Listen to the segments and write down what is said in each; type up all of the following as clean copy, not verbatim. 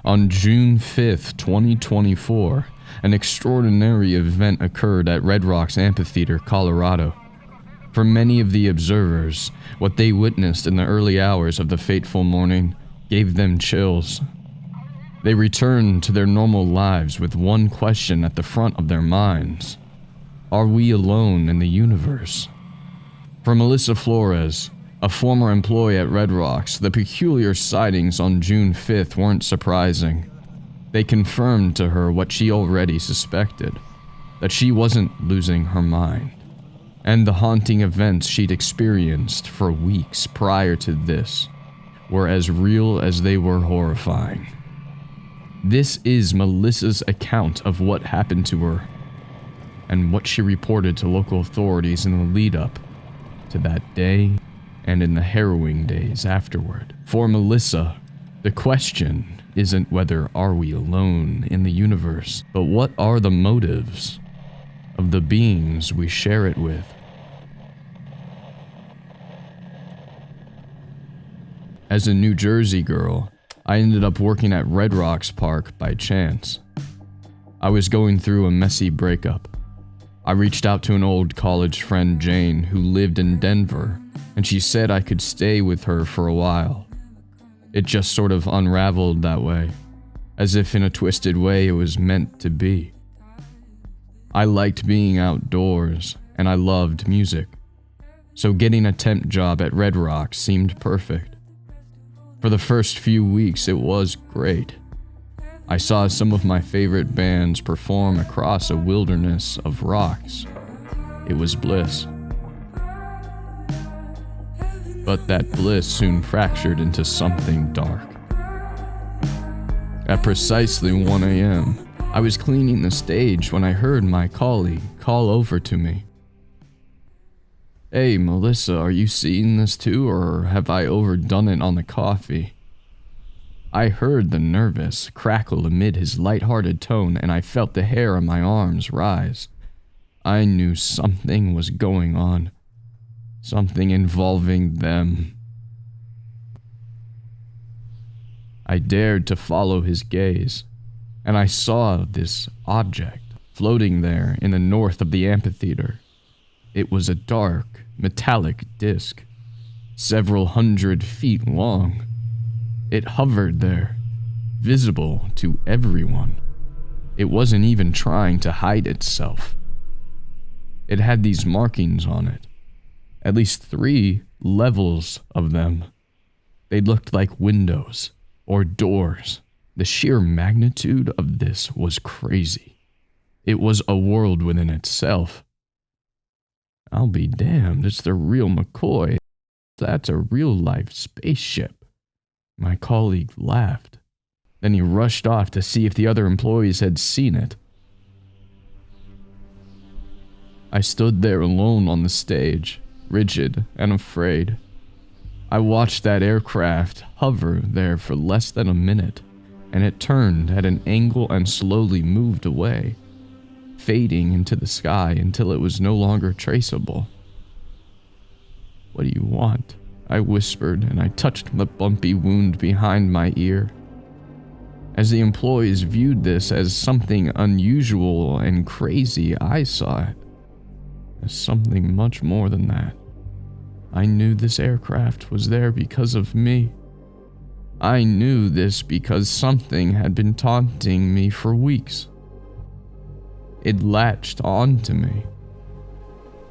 On June 5th, 2024, an extraordinary event occurred at Red Rocks Amphitheatre, Colorado. For many of the observers, what they witnessed in the early hours of the fateful morning gave them chills. They returned to their normal lives with one question at the front of their minds. Are we alone in the universe? For Melissa Flores, a former employee at Red Rocks, the peculiar sightings on June 5th weren't surprising. They confirmed to her what she already suspected, that she wasn't losing her mind. And the haunting events she'd experienced for weeks prior to this were as real as they were horrifying. This is Melissa's account of what happened to her, and what she reported to local authorities in the lead-up to that day and in the harrowing days afterward. For Melissa, the question isn't whether are we alone in the universe, but what are the motives of the beings we share it with. As a New Jersey girl, I ended up working at Red Rocks Park by chance. I was going through a messy breakup. I reached out to an old college friend, Jane, who lived in Denver, and she said I could stay with her for a while. It just sort of unraveled that way, as if in a twisted way it was meant to be. I liked being outdoors, and I loved music, so getting a temp job at Red Rocks seemed perfect. For the first few weeks, it was great. I saw some of my favorite bands perform across a wilderness of rocks. It was bliss. But that bliss soon fractured into something dark. At precisely 1 a.m., I was cleaning the stage when I heard my colleague call over to me. Hey, Melissa, are you seeing this too, or have I overdone it on the coffee? I heard the nervous crackle amid his light-hearted tone, and I felt the hair on my arms rise. I knew something was going on. Something involving them. I dared to follow his gaze, and I saw this object floating there in the north of the amphitheater. It was a dark, metallic disc, several 100 feet long. It hovered there, visible to everyone. It wasn't even trying to hide itself. It had these markings on it, at least 3 levels of them. They looked like windows or doors. The sheer magnitude of this was crazy. It was a world within itself. I'll be damned, it's the real McCoy. That's a real-life spaceship. My colleague laughed. Then he rushed off to see if the other employees had seen it. I stood there alone on the stage, rigid and afraid. I watched that aircraft hover there for less than a minute, and it turned at an angle and slowly moved away, fading into the sky until it was no longer traceable. What do you want? I whispered, and I touched the bumpy wound behind my ear. As the employees viewed this as something unusual and crazy, I saw it as something much more than that. I knew this aircraft was there because of me. I knew this because something had been taunting me for weeks. It latched on to me.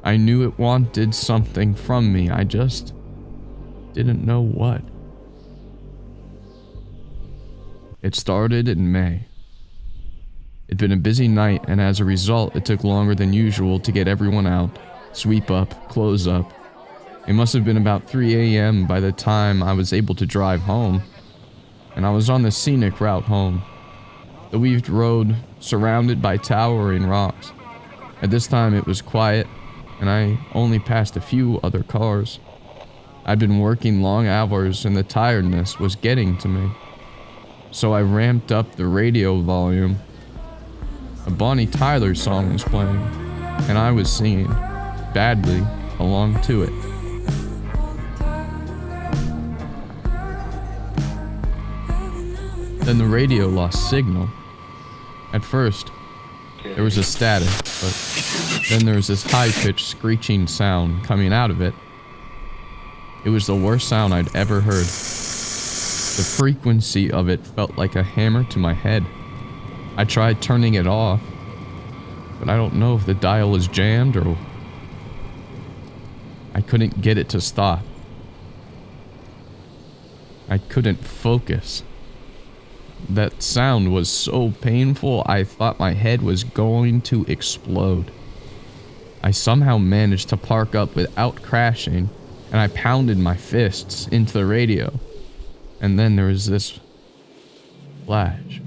I knew it wanted something from me, I just didn't know what. It started in May. It'd been a busy night, and as a result, it took longer than usual to get everyone out, sweep up, close up. It must have been about 3 a.m. by the time I was able to drive home, and I was on the scenic route home. The weaved road, surrounded by towering rocks. At this time, it was quiet, and I only passed a few other cars. I'd been working long hours, and the tiredness was getting to me. So I ramped up the radio volume. A Bonnie Tyler song was playing, and I was singing, badly, along to it. Then the radio lost signal. At first, there was a static, but then there was this high-pitched screeching sound coming out of it. It was the worst sound I'd ever heard. The frequency of it felt like a hammer to my head. I tried turning it off, but I don't know if the dial was jammed or... I couldn't get it to stop. I couldn't focus. That sound was so painful, I thought my head was going to explode. I somehow managed to park up without crashing, and I pounded my fists into the radio. And then there was this flash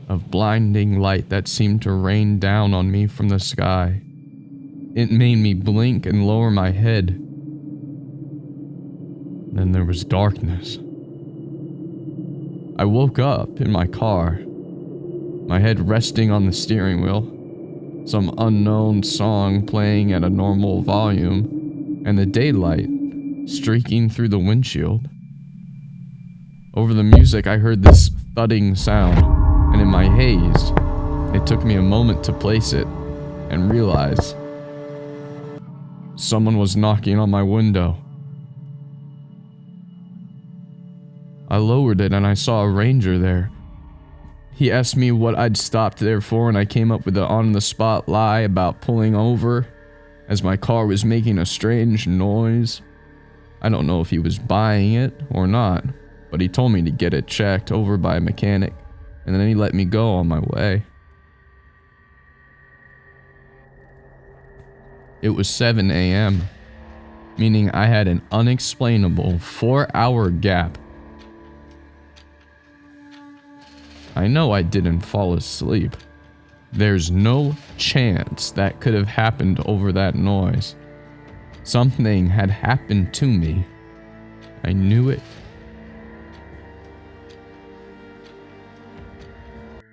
of blinding light that seemed to rain down on me from the sky. It made me blink and lower my head. Then there was darkness. I woke up in my car, my head resting on the steering wheel, some unknown song playing at a normal volume, and the daylight streaking through the windshield. Over the music, I heard this thudding sound, and in my haze, it took me a moment to place it and realize someone was knocking on my window. I lowered it and I saw a ranger there. He asked me what I'd stopped there for, and I came up with an on-the-spot lie about pulling over as my car was making a strange noise. I don't know if he was buying it or not, but he told me to get it checked over by a mechanic, and then he let me go on my way. It was 7 a.m., meaning I had an unexplainable 4-hour gap. I know I didn't fall asleep. There's no chance that could have happened over that noise. Something had happened to me. I knew it.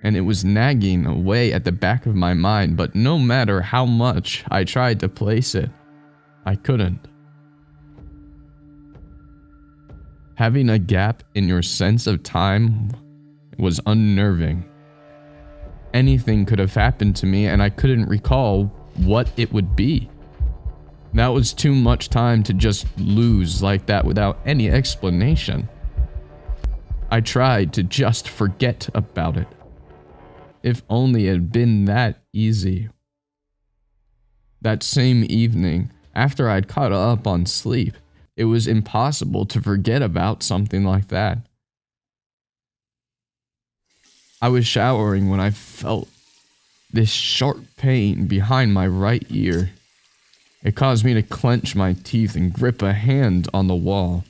And it was nagging away at the back of my mind, but no matter how much I tried to place it, I couldn't. Having a gap in your sense of time was unnerving. Anything could have happened to me, and I couldn't recall what it would be. That was too much time to just lose like that without any explanation. I tried to just forget about it. If only it had been that easy. That same evening, after I'd caught up on sleep, it was impossible to forget about something like that. I was showering when I felt this sharp pain behind my right ear. It caused me to clench my teeth and grip a hand on the wall.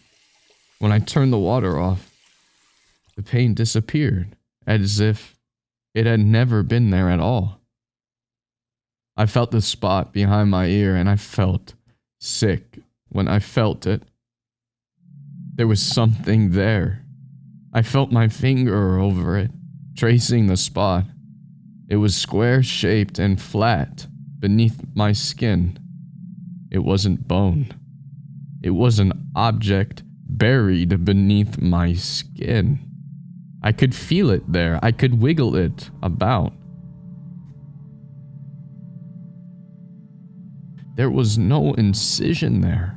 When I turned the water off, the pain disappeared, as if it had never been there at all. I felt the spot behind my ear, and I felt sick when I felt it. There was something there. I felt my finger over it, tracing the spot. It was square-shaped and flat beneath my skin. It wasn't bone. It was an object buried beneath my skin. I could feel it there. I could wiggle it about. There was no incision there.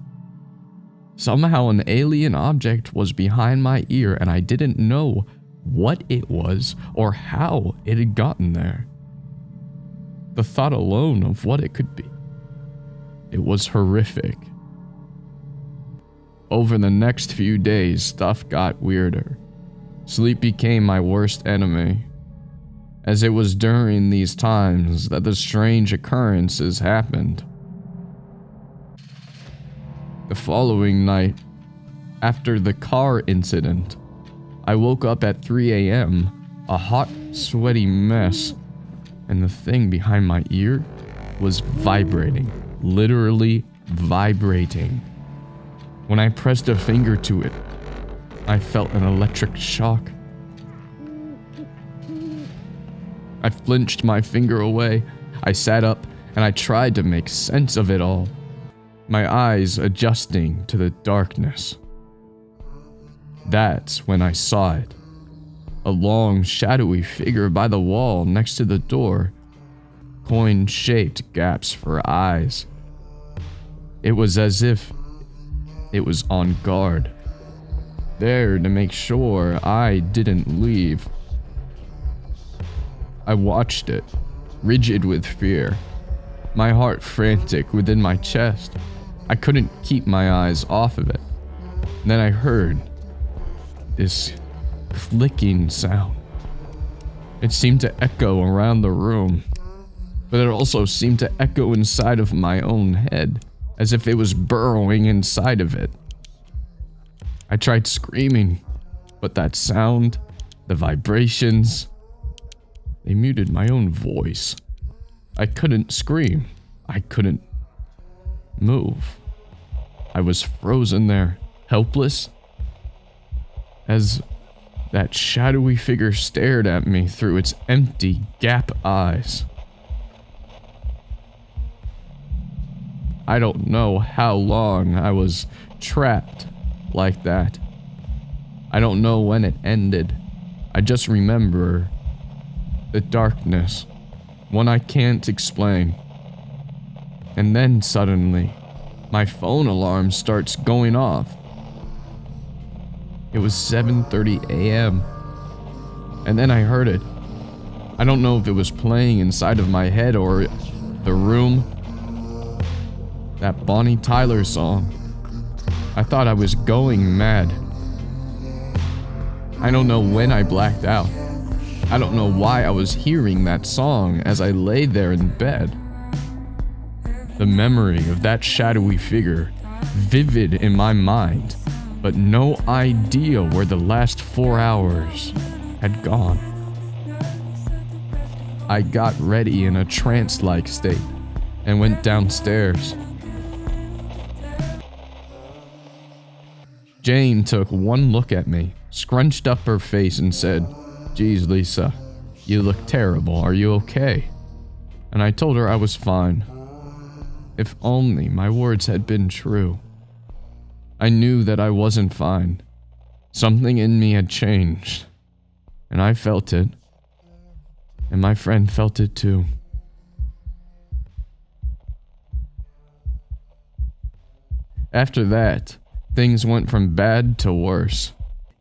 Somehow an alien object was behind my ear, and I didn't know what it was or how it had gotten there. The thought alone of what it could be. It was horrific. Over the next few days, stuff got weirder. Sleep became my worst enemy, as it was during these times that the strange occurrences happened. The following night, after the car incident, I woke up at 3 a.m., a hot, sweaty mess, and the thing behind my ear was vibrating, literally vibrating. When I pressed a finger to it, I felt an electric shock. I flinched my finger away. I sat up and I tried to make sense of it all, my eyes adjusting to the darkness. That's when I saw it. A long, shadowy figure by the wall next to the door. Coin-shaped gaps for eyes. It was as if it was on guard, there to make sure I didn't leave. I watched it, rigid with fear, my heart frantic within my chest. I couldn't keep my eyes off of it. And then I heard this clicking sound. It seemed to echo around the room, but it also seemed to echo inside of my own head, as if it was burrowing inside of it. I tried screaming, but that sound, the vibrations, they muted my own voice. I couldn't scream. I couldn't move. I was frozen there, helpless, as that shadowy figure stared at me through its empty gap eyes. I don't know how long I was trapped like that. I don't know when it ended. I just remember the darkness, one I can't explain. And then suddenly, my phone alarm starts going off. It was 7:30 a.m. And then I heard it. I don't know if it was playing inside of my head or the room. That Bonnie Tyler song. I thought I was going mad. I don't know when I blacked out. I don't know why I was hearing that song as I lay there in bed. The memory of that shadowy figure, vivid in my mind, but no idea where the last 4 hours had gone. I got ready in a trance-like state and went downstairs. Jane took one look at me, scrunched up her face and said, "Geez, Lisa, you look terrible. Are you okay?" And I told her I was fine. If only my words had been true. I knew that I wasn't fine. Something in me had changed, and I felt it, and my friend felt it too. After that, things went from bad to worse.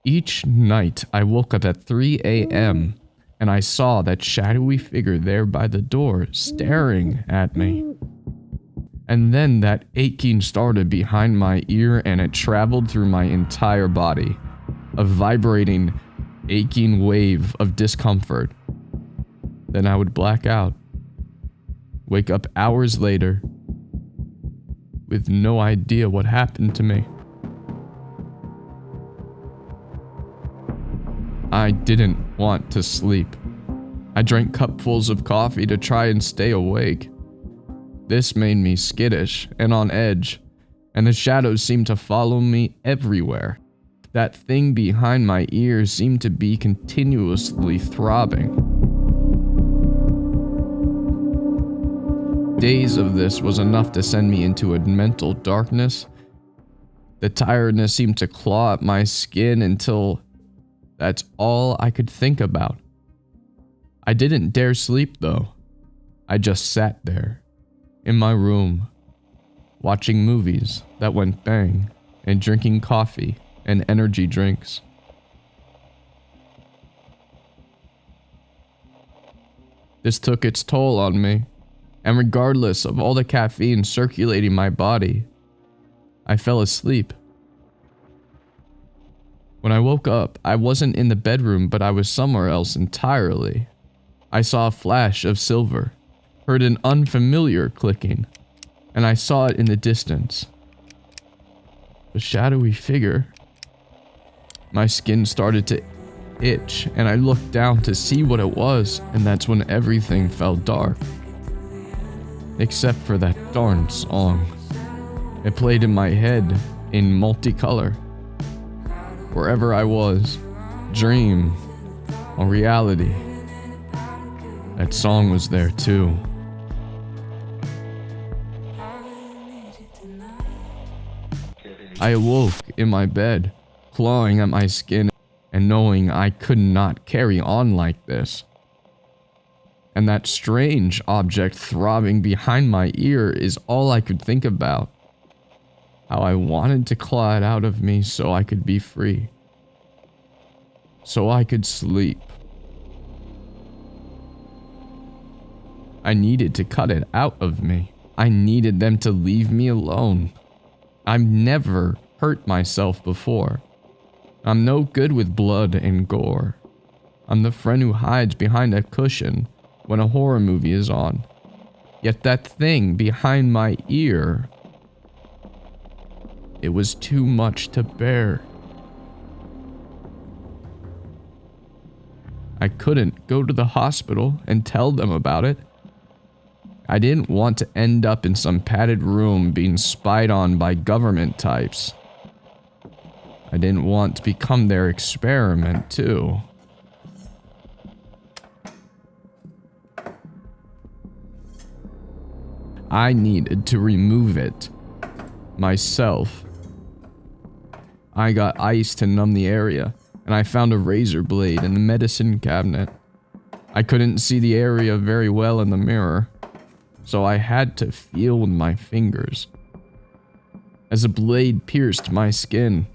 Each night, I woke up at 3 a.m. and I saw that shadowy figure there by the door, staring at me. And then that aching started behind my ear and it traveled through my entire body. A vibrating, aching wave of discomfort. Then I would black out. Wake up hours later with no idea what happened to me. I didn't want to sleep. I drank cupfuls of coffee to try and stay awake. This made me skittish and on edge, and the shadows seemed to follow me everywhere. That thing behind my ears seemed to be continuously throbbing. Days of this was enough to send me into a mental darkness. The tiredness seemed to claw at my skin until that's all I could think about. I didn't dare sleep though. I just sat there, in my room, watching movies that went bang, and drinking coffee and energy drinks. This took its toll on me, and regardless of all the caffeine circulating my body, I fell asleep. When I woke up, I wasn't in the bedroom, but I was somewhere else entirely. I saw a flash of silver, heard an unfamiliar clicking, and I saw it in the distance. A shadowy figure. My skin started to itch, and I looked down to see what it was, and that's when everything fell dark. Except for that darn song. It played in my head in multicolor. Wherever I was, dream or reality, that song was there too. I awoke in my bed, clawing at my skin and knowing I could not carry on like this. And that strange object throbbing behind my ear is all I could think about. How I wanted to claw it out of me so I could be free. So I could sleep. I needed to cut it out of me. I needed them to leave me alone. I've never hurt myself before. I'm no good with blood and gore. I'm the friend who hides behind a cushion when a horror movie is on. Yet that thing behind my ear, it was too much to bear. I couldn't go to the hospital and tell them about it. I didn't want to end up in some padded room being spied on by government types. I didn't want to become their experiment, too. I needed to remove it myself. I got ice to numb the area, and I found a razor blade in the medicine cabinet. I couldn't see the area very well in the mirror, so I had to feel with my fingers. As the blade pierced my skin,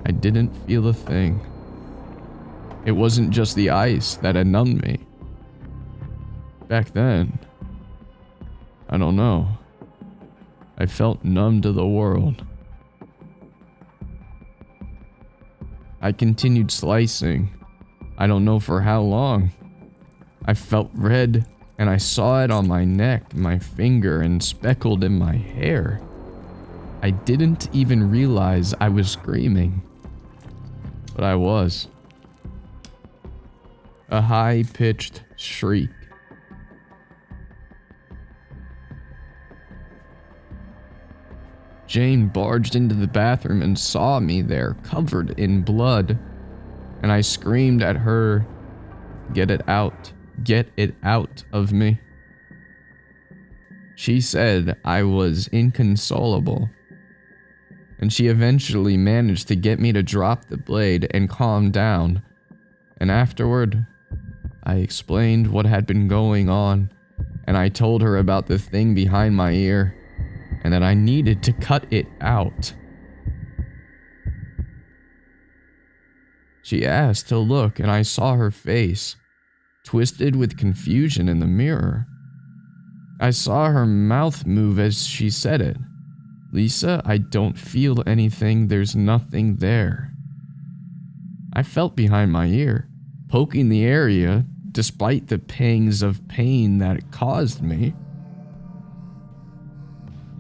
I didn't feel a thing. It wasn't just the ice that had numbed me. Back then, I don't know. I felt numb to the world. I continued slicing. I don't know for how long. I felt red, and I saw it on my neck, my finger, and speckled in my hair. I didn't even realize I was screaming. But I was. A high-pitched shriek. Jane barged into the bathroom and saw me there, covered in blood, and I screamed at her, "Get it out. Get it out of me." She said I was inconsolable, and she eventually managed to get me to drop the blade and calm down, and afterward, I explained what had been going on, and I told her about the thing behind my ear, and that I needed to cut it out. She asked to look, and I saw her face, twisted with confusion in the mirror. I saw her mouth move as she said it. "Lisa, I don't feel anything, there's nothing there." I felt behind my ear, poking the area, despite the pangs of pain that it caused me.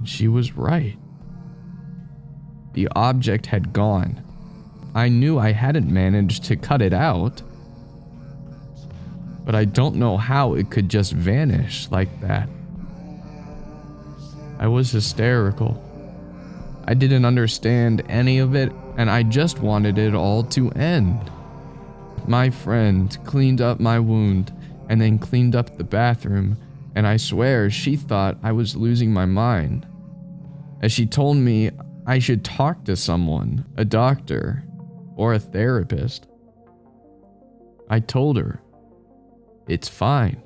She was right. The object had gone. I knew I hadn't managed to cut it out, but I don't know how it could just vanish like that. I was hysterical. I didn't understand any of it, and I just wanted it all to end. My friend cleaned up my wound and then cleaned up the bathroom, and I swear she thought I was losing my mind, as she told me I should talk to someone, a doctor or a therapist. I told her it's fine,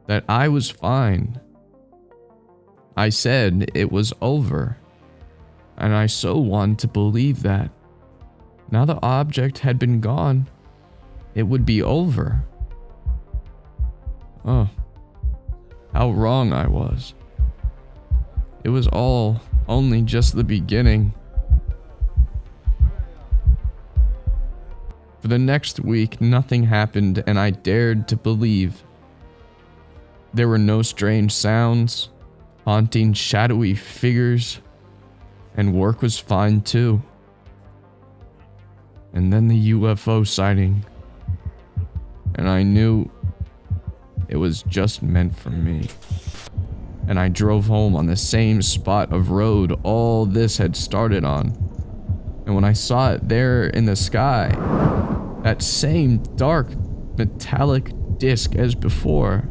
that I was fine. I said it was over, and I so wanted to believe that. Now the object had been gone, it would be over. Oh, how wrong I was. It was all only just the beginning. For the next week, nothing happened, and I dared to believe. There were no strange sounds, haunting shadowy figures, and work was fine too. And then the UFO sighting, and I knew it was just meant for me. And I drove home on the same spot of road all this had started on. And when I saw it there in the sky, that same dark metallic disc as before,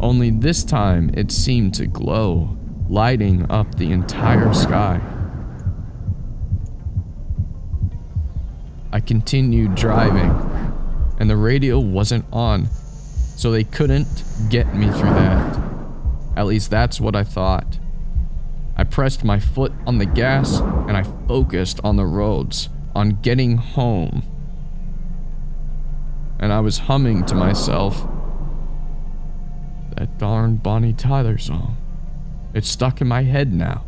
only this time it seemed to glow, lighting up the entire sky. I continued driving, and the radio wasn't on, so they couldn't get me through that. At least that's what I thought. I pressed my foot on the gas, and I focused on the roads, on getting home. And I was humming to myself that darn Bonnie Tyler song. It's stuck in my head now.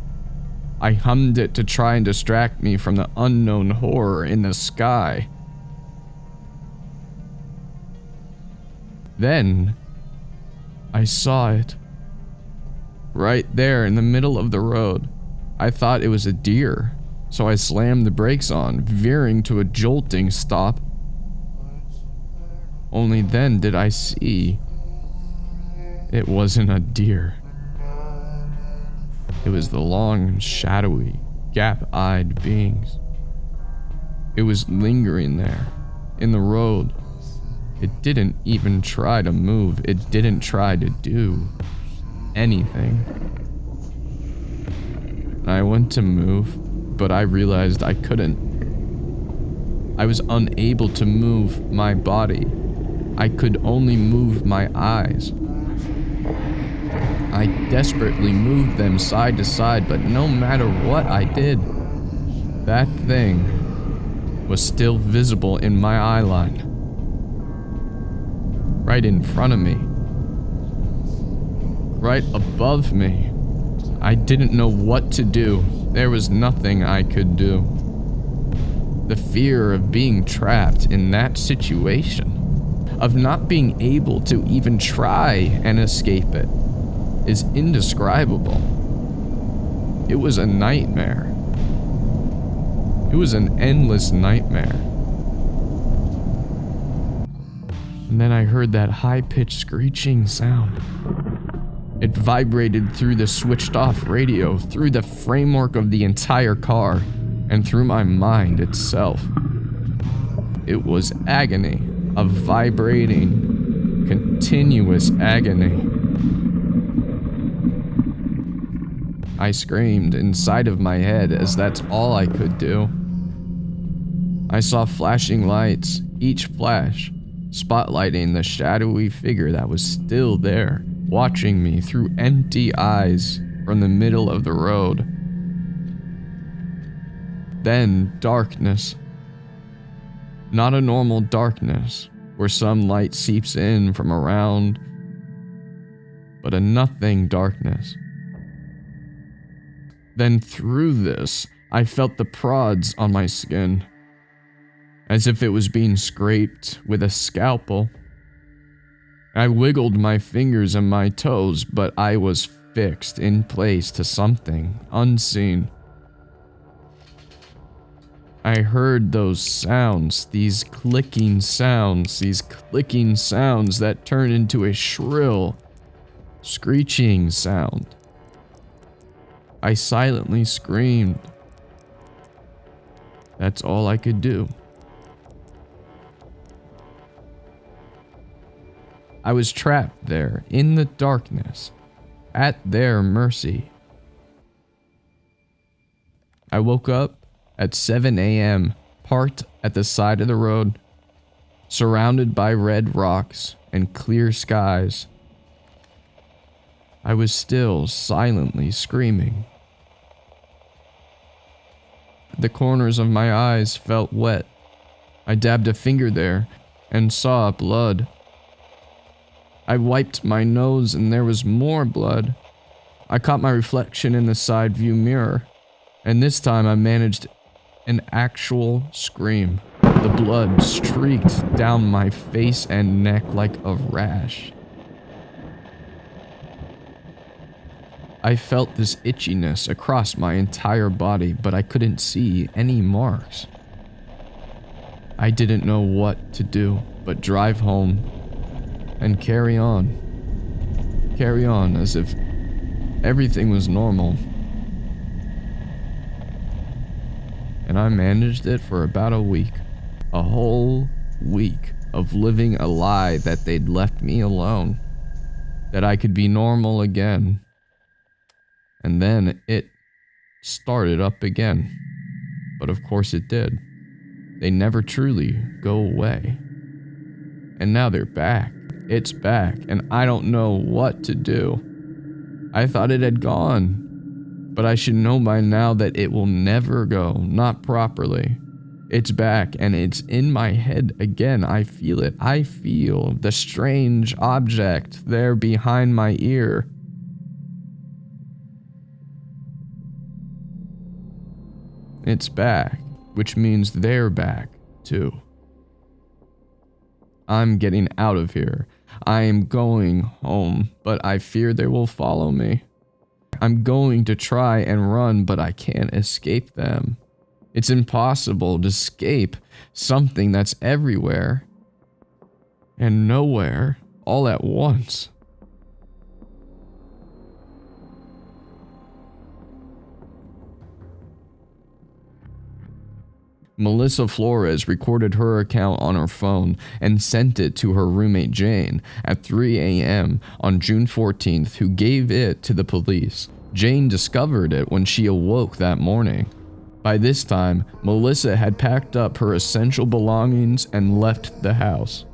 I hummed it to try and distract me from the unknown horror in the sky. Then, I saw it. Right there in the middle of the road. I thought it was a deer, so I slammed the brakes on, veering to a jolting stop. Only then did I see it wasn't a deer. It was the long, shadowy, gap-eyed beings. It was lingering there, in the road. It didn't even try to move. It didn't try to do anything. I went to move, but I realized I couldn't. I was unable to move my body. I could only move my eyes. I desperately moved them side to side, but no matter what I did, that thing was still visible in my eye line. Right in front of me. Right above me. I didn't know what to do. There was nothing I could do. The fear of being trapped in that situation, of not being able to even try and escape it, is indescribable. It was a nightmare. It was an endless nightmare. And then I heard that high-pitched screeching sound. It vibrated through the switched-off radio, through the framework of the entire car, and through my mind itself. It was agony, a vibrating, continuous agony. I screamed inside of my head as that's all I could do. I saw flashing lights, each flash spotlighting the shadowy figure that was still there, watching me through empty eyes from the middle of the road. Then darkness. Not a normal darkness, where some light seeps in from around, but a nothing darkness. Then through this, I felt the prods on my skin, as if it was being scraped with a scalpel. I wiggled my fingers and my toes, but I was fixed in place to something unseen. I heard those sounds, these clicking sounds that turned into a shrill, screeching sound. I silently screamed. That's all I could do. I was trapped there in the darkness, at their mercy. I woke up at 7 a.m., parked at the side of the road, surrounded by red rocks and clear skies. I was still silently screaming. The corners of my eyes felt wet. I dabbed a finger there and saw blood. I wiped my nose and there was more blood. I caught my reflection in the side view mirror, and this time I managed an actual scream. The blood streaked down my face and neck like a rash. I felt this itchiness across my entire body, but I couldn't see any marks. I didn't know what to do but drive home and carry on. Carry on as if everything was normal. And I managed it for about a week. A whole week of living a lie that they'd left me alone. That I could be normal again. And then it started up again. But of course it did. they never truly go away. And now they're back. It's back, and I don't know what to do. I thought it had gone, but I should know by now that it will never go, not properly. It's back, and it's in my head again. I feel it. I feel the strange object there behind my ear. It's back, which means they're back, too. I'm getting out of here. I am going home, but I fear they will follow me. I'm going to try and run, but I can't escape them. It's impossible to escape something that's everywhere and nowhere all at once. Melissa Flores recorded her account on her phone and sent it to her roommate Jane at 3 a.m. on June 14th, who gave it to the police. Jane discovered it when she awoke that morning. By this time, Melissa had packed up her essential belongings and left the house.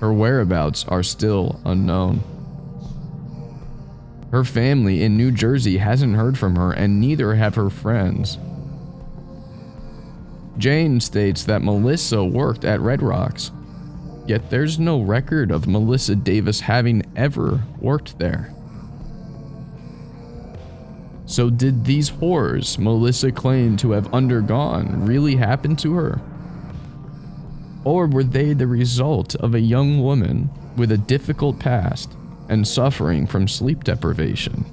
Her whereabouts are still unknown. Her family in New Jersey hasn't heard from her, and neither have her friends. Jane states that Melissa worked at Red Rocks, yet there's no record of Melissa Davis having ever worked there. So did these horrors Melissa claimed to have undergone really happen to her? Or were they the result of a young woman with a difficult past and suffering from sleep deprivation?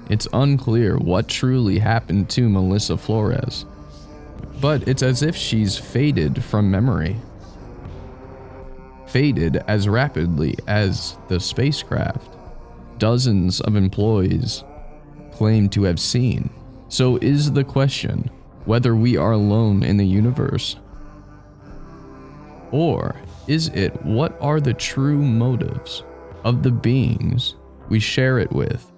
It's unclear what truly happened to Melissa Flores, but it's as if she's faded from memory. Faded as rapidly as the spacecraft dozens of employees claim to have seen. So is the question whether we are alone in the universe? Or is it what are the true motives of the beings we share it with?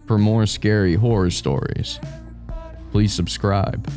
For more scary horror stories, please subscribe.